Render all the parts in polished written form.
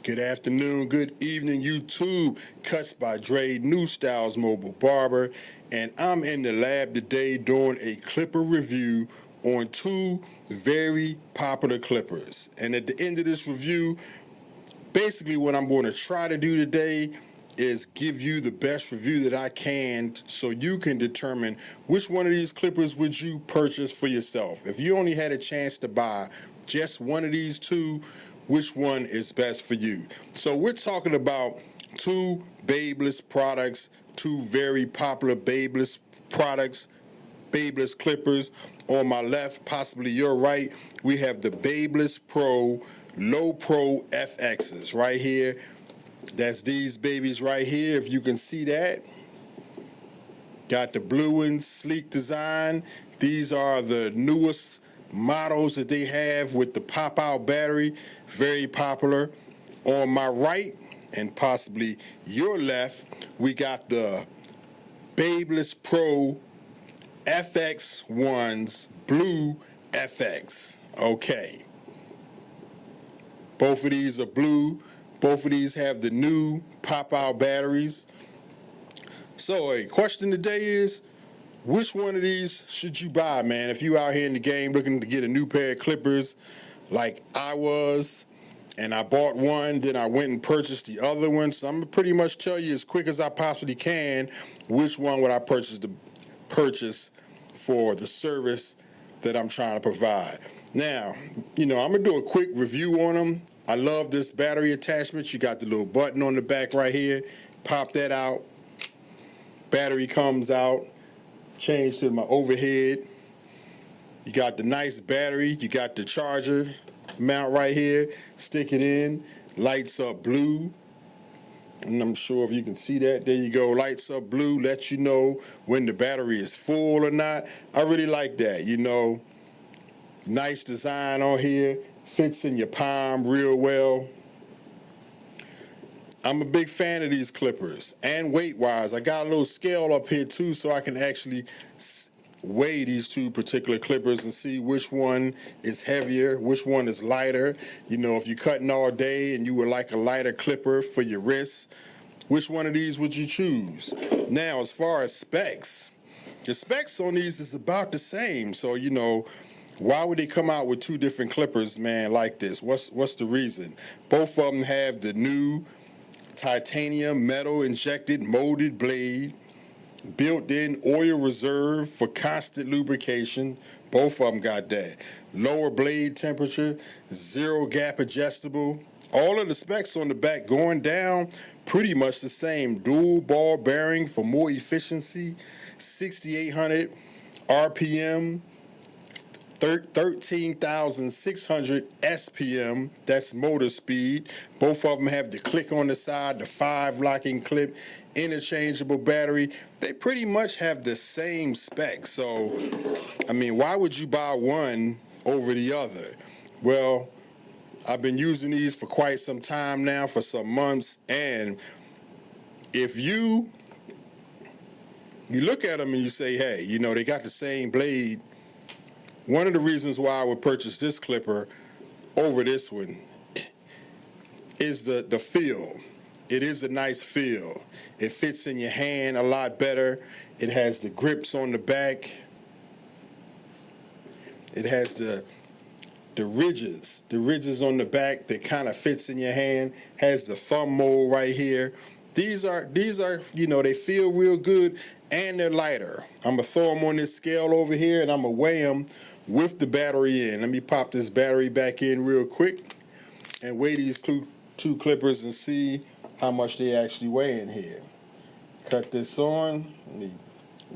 Good afternoon, good evening, YouTube. Cuts by Dre, New Styles Mobile Barber, and I'm in the lab today doing a clipper review on two very popular clippers. And at the end of this review, basically what I'm going to try to do today is give you the best review that I can so you can determine which one of these clippers would you purchase for yourself. If you only had a chance to buy just one of these two, which one is best for you? So we're talking about two BaByliss products, two very popular BaByliss products, BaByliss clippers. On my left, possibly your right, we have the BaByliss Pro LoPro FXs right here. That's these babies right here, if you can see that. Got the blue and sleek design. These are the newest models that they have with the pop-out battery. Very popular. On my right, and possibly your left, we got the BaByliss Pro FXOnes Blue FX. Okay. Both of these are blue. Both of these have the new pop-out batteries. So a question today is, which one of these should you buy, man? If you out here in the game looking to get a new pair of clippers like I was, and I bought one, then I went and purchased the other one. So I'm going to pretty much tell you as quick as I possibly can which one would I purchase for the service that I'm trying to provide. Now, I'm going to do a quick review on them. I love this battery attachment. You got the little button on the back right here. Pop that out. Battery comes out. Change to my overhead. You got the nice battery. You got the charger mount right here. Stick it in. Lights up blue. And I'm sure if you can see that. There you go. Lights up blue. Lets you know when the battery is full or not. I really like that. Nice design on here. Fits in your palm real well. I'm a big fan of these clippers. And weight-wise, I got a little scale up here too so I can actually weigh these two particular clippers and see which one is heavier, which one is lighter. If you're cutting all day and you would like a lighter clipper for your wrists, which one of these would you choose? Now, as far as specs, the specs on these is about the same. So, why would they come out with two different clippers, man, like this? What's the reason? Both of them have the new titanium metal injected molded blade, built-in oil reserve for constant lubrication. Both of them got that. Lower blade temperature, zero gap adjustable. All of the specs on the back going down, pretty much the same. Dual ball bearing for more efficiency, 6,800 RPM, 13,600 SPM, that's motor speed. Both of them have the click on the side, the 5 locking clip, interchangeable battery. They pretty much have the same specs. So, why would you buy one over the other? Well, I've been using these for quite some time now, for some months, and if you look at them and you say, hey, they got the same blade. One of the reasons why I would purchase this clipper over this one is the feel. It is a nice feel. It fits in your hand a lot better. It has the grips on the back. It has the ridges on the back that kind of fits in your hand. Has the thumb mold right here. These are they feel real good and they're lighter. I'm gonna throw them on this scale over here and I'm gonna weigh them with the battery in. Let me pop this battery back in real quick and weigh these two clippers and see how much they actually weigh in here. Cut this on. Let me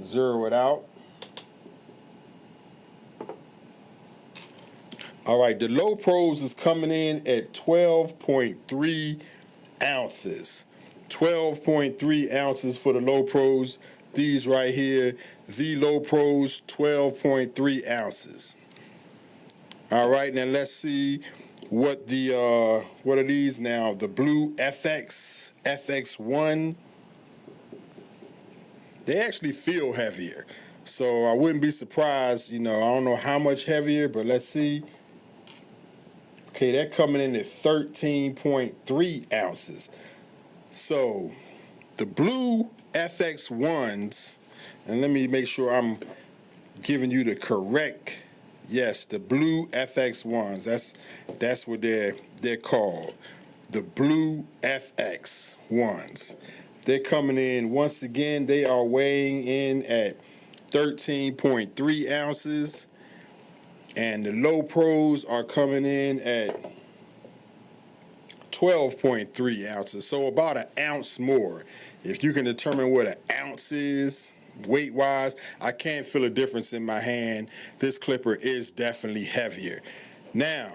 zero it out. All right, the LoPros is coming in at 12.3 ounces. 12.3 ounces for the LoPros. These right here, the LoPros, 12.3 ounces. All right, now let's see what are these now? The blue FXOne. They actually feel heavier. So I wouldn't be surprised, I don't know how much heavier, but let's see. Okay, they're coming in at 13.3 ounces. So the blue FXOnes, and let me make sure I'm giving you the correct, yes, the blue FXOnes. That's what they're called. The blue FX1s. They're coming in, once again, they are weighing in at 13.3 ounces. And the LoPros are coming in at 12.3 ounces. So about an ounce more. If you can determine what an ounce is, weight-wise, I can't feel a difference in my hand. This clipper is definitely heavier. Now,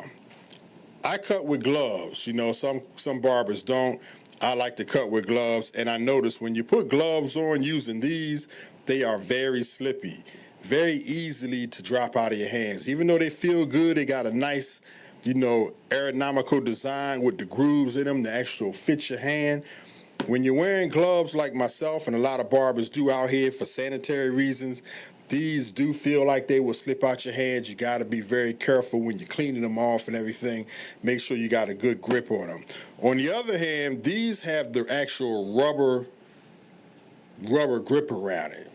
I cut with gloves. You know, some barbers don't. I like to cut with gloves, and I notice when you put gloves on using these, they are very slippy, very easily to drop out of your hands. Even though they feel good, they got a nice, you know, aerodynamical design with the grooves in them to actually fit your hand. When you're wearing gloves like myself and a lot of barbers do out here for sanitary reasons, these do feel like they will slip out your hands. You got to be very careful when you're cleaning them off and everything. Make sure you got a good grip on them. On the other hand, these have the actual rubber grip around it.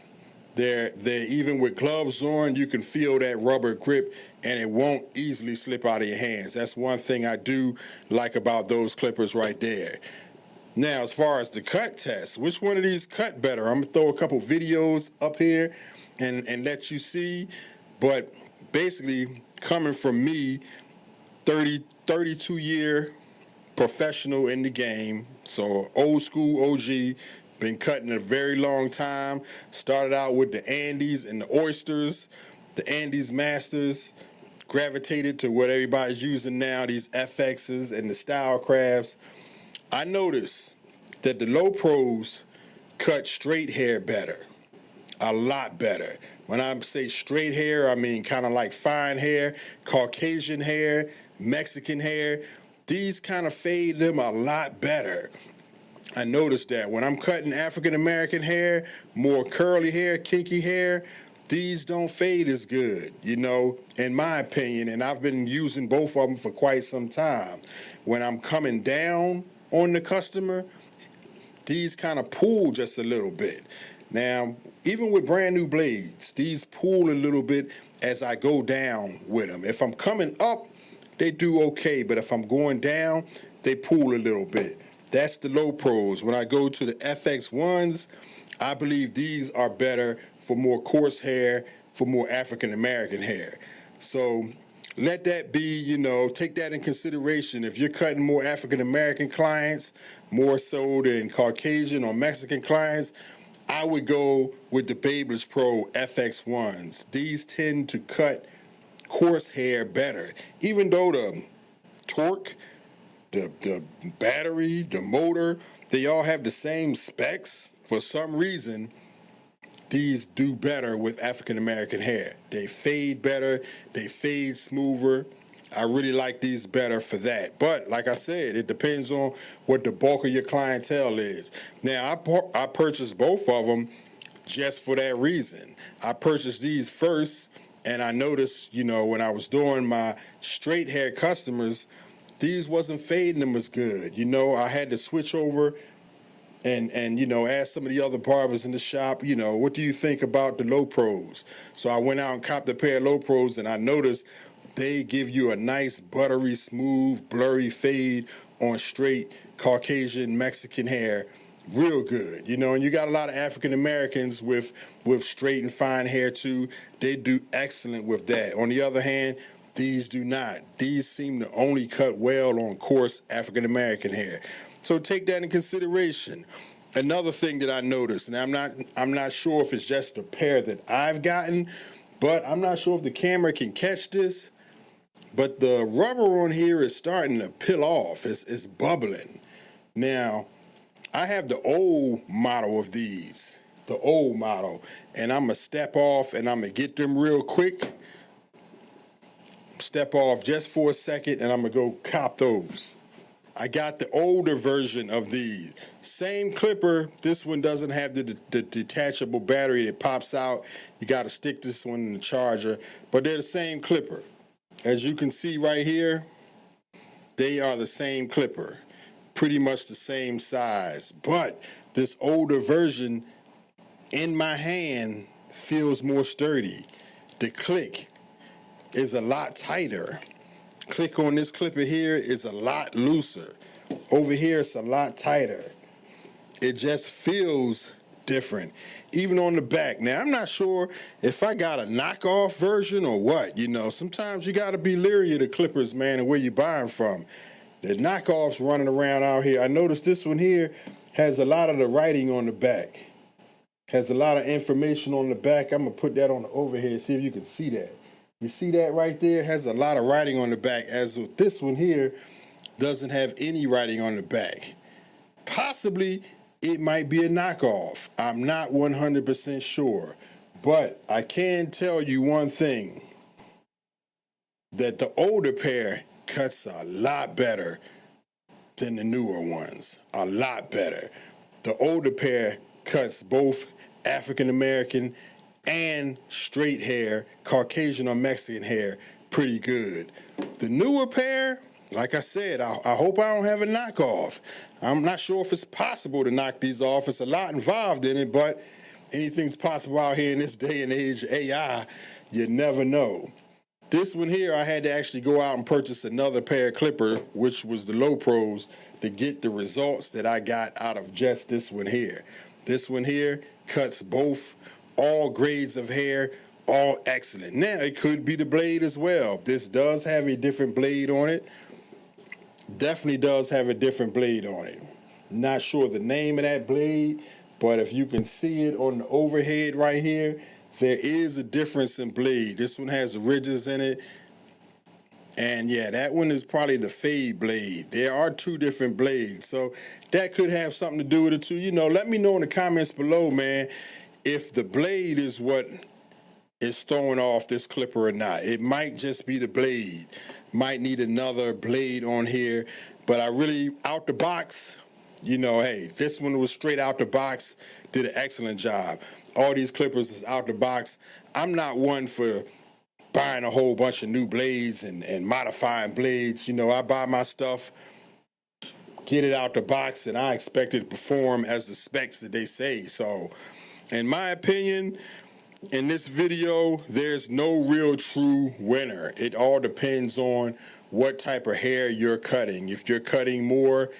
They're even with gloves on, you can feel that rubber grip and it won't easily slip out of your hands. That's one thing I do like about those clippers right there. Now, as far as the cut test, which one of these cut better? I'm going to throw a couple videos up here and let you see. But basically, coming from me, 32-year professional in the game, so old school OG, been cutting a very long time. Started out with the Andes and the oysters, the Andes Masters, gravitated to what everybody's using now, these FXs and the style crafts. I noticed that the LoPros cut straight hair better, a lot better. When I say straight hair, I mean kind of like fine hair, Caucasian hair, Mexican hair. These kind of fade them a lot better. I noticed that when I'm cutting African-American hair, more curly hair, kinky hair, these don't fade as good, you know, in my opinion, and I've been using both of them for quite some time. When I'm coming down on the customer, these kind of pull just a little bit. Now, even with brand new blades, these pull a little bit as I go down with them. If I'm coming up, they do okay, but if I'm going down, they pull a little bit. That's the LoPros. When I go to the FX1s, I believe these are better for more coarse hair, for more African-American hair. So let that be, you know, take that in consideration. If you're cutting more African-American clients, more so than Caucasian or Mexican clients, I would go with the BaByliss Pro FX1s. These tend to cut coarse hair better, even though the torque, the battery, the motor, they all have the same specs. For some reason, these do better with African-American hair. They fade better, they fade smoother. I really like these better for that. But like I said, it depends on what the bulk of your clientele is. Now, I purchased both of them just for that reason. I purchased these first, and I noticed, you know, when I was doing my straight hair customers, these wasn't fading them as good. You know, I had to switch over and you know, ask some of the other barbers in the shop, you know, what do you think about the LoPros? So I went out and copped a pair of LoPros, and I noticed they give you a nice buttery, smooth, blurry fade on straight Caucasian Mexican hair. Real good, you know, and you got a lot of African Americans with straight and fine hair too. They do excellent with that. On the other hand, these do not. These seem to only cut well on coarse African American hair. So take that in consideration. Another thing that I noticed, and I'm not sure if it's just the pair that I've gotten, but I'm not sure if the camera can catch this, but the rubber on here is starting to peel off. It's bubbling. Now, I have the old model of these, the old model, and I'm gonna step off and I'm gonna get them real quick. Step off just for a second and I'm gonna go cop those. I got the older version of these. Same clipper, this one doesn't have the detachable battery that pops out. You gotta stick this one in the charger, but they're the same clipper. As you can see right here, they are the same clipper, pretty much the same size. But this older version in my hand feels more sturdy. The click is a lot tighter. Click on this clipper here is a lot looser. Over here it's a lot tighter. It just feels different. Even on the back. Now, I'm not sure if I got a knockoff version or what. You know, sometimes you got to be leery of the clippers, man, and where you buy them from. The knockoffs running around out here. I noticed this one here has a lot of the writing on the back. Has a lot of information on the back. I'm going to put that on the overhead, see if you can see that. You see that right there? Has a lot of writing on the back, as with this one here doesn't have any writing on the back. Possibly it might be a knockoff. I'm not 100% sure. But I can tell you one thing, that the older pair cuts a lot better than the newer ones. A lot better. The older pair cuts both African American and straight hair, Caucasian or Mexican hair, pretty good. The newer pair, like I said, I hope I don't have a knockoff. I'm not sure if it's possible to knock these off. It's a lot involved in it, but anything's possible out here in this day and age of AI. You never know. This one here, I had to actually go out and purchase another pair of clipper, which was the LoPros, to get the results that I got out of just this one here. This one here cuts both, all grades of hair, all excellent. Now, it could be the blade as well. This does have a different blade on it. Definitely does have a different blade on it. Not sure the name of that blade, but if you can see it on the overhead right here, there is a difference in blade. This one has ridges in it. And yeah, that one is probably the fade blade. There are two different blades, so that could have something to do with it too. You know, let me know in the comments below, man, if the blade is what is throwing off this clipper or not. It might just be the blade. Might need another blade on here, but I really, out the box, you know, hey, this one was straight out the box, did an excellent job. All these clippers is out the box. I'm not one for buying a whole bunch of new blades and modifying blades. You know, I buy my stuff, get it out the box, and I expect it to perform as the specs that they say. So, in my opinion, in this video, there's no real true winner. It all depends on what type of hair you're cutting. If you're cutting more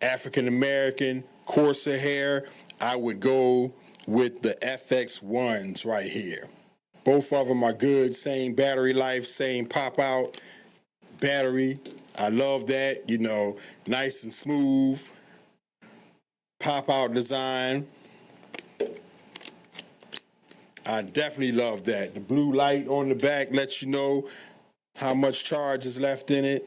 African American, coarser hair, I would go with the FXOnes right here. Both of them are good, same battery life, same pop out battery. I love that, you know, nice and smooth, pop out design. I definitely love that. The blue light on the back lets you know how much charge is left in it.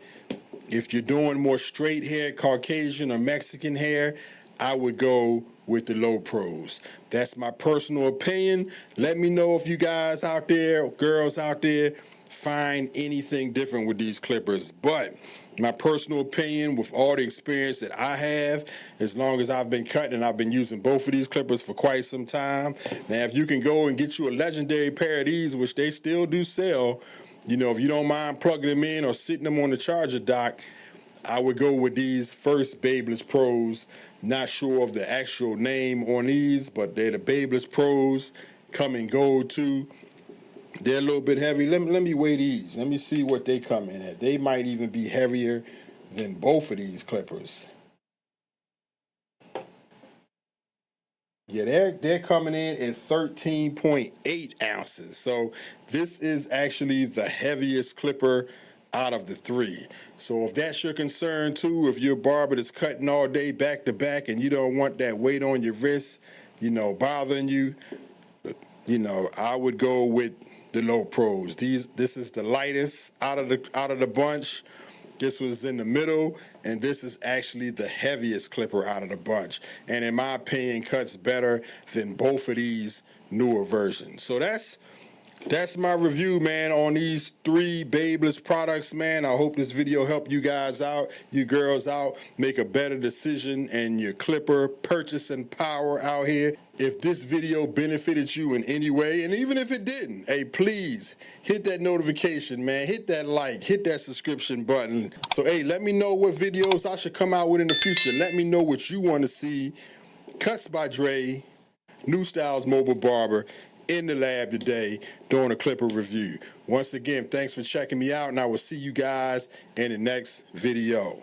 If you're doing more straight hair, Caucasian or Mexican hair, I would go with the LoPros. That's my personal opinion. Let me know if you guys out there, girls out there, find anything different with these clippers. But my personal opinion, with all the experience that I have, as long as I've been cutting, and I've been using both of these clippers for quite some time. Now, if you can go and get you a legendary pair of these, which they still do sell, you know, if you don't mind plugging them in or sitting them on the charger dock, I would go with these first BaByliss Pros. Not sure of the actual name on these, but they're the BaByliss Pros. Come in gold too. They're a little bit heavy. Let me weigh these. Let me see what they come in at. They might even be heavier than both of these clippers. Yeah, they're coming in at 13.8 ounces. So this is actually the heaviest clipper out of the three. So if that's your concern too, if you're a barber that's cutting all day back to back and you don't want that weight on your wrist, you know, bothering you, you know, I would go with the LoPros. This is the lightest out of the bunch. This was in the middle, and this is actually the heaviest clipper out of the bunch. And in my opinion, cuts better than both of these newer versions. So that's That's my review, man, on these 3 BaByliss products, man. I hope this video helped you guys out, you girls out, make a better decision in your clipper purchasing power out here. If this video benefited you in any way, and even if it didn't, hey, please hit that notification, man. Hit that like, hit that subscription button. So, hey, let me know what videos I should come out with in the future. Let me know what you want to see. Cuts by Dre, New Styles Mobile Barber, in the lab today doing a clipper review. Once again, thanks for checking me out, and I will see you guys in the next video.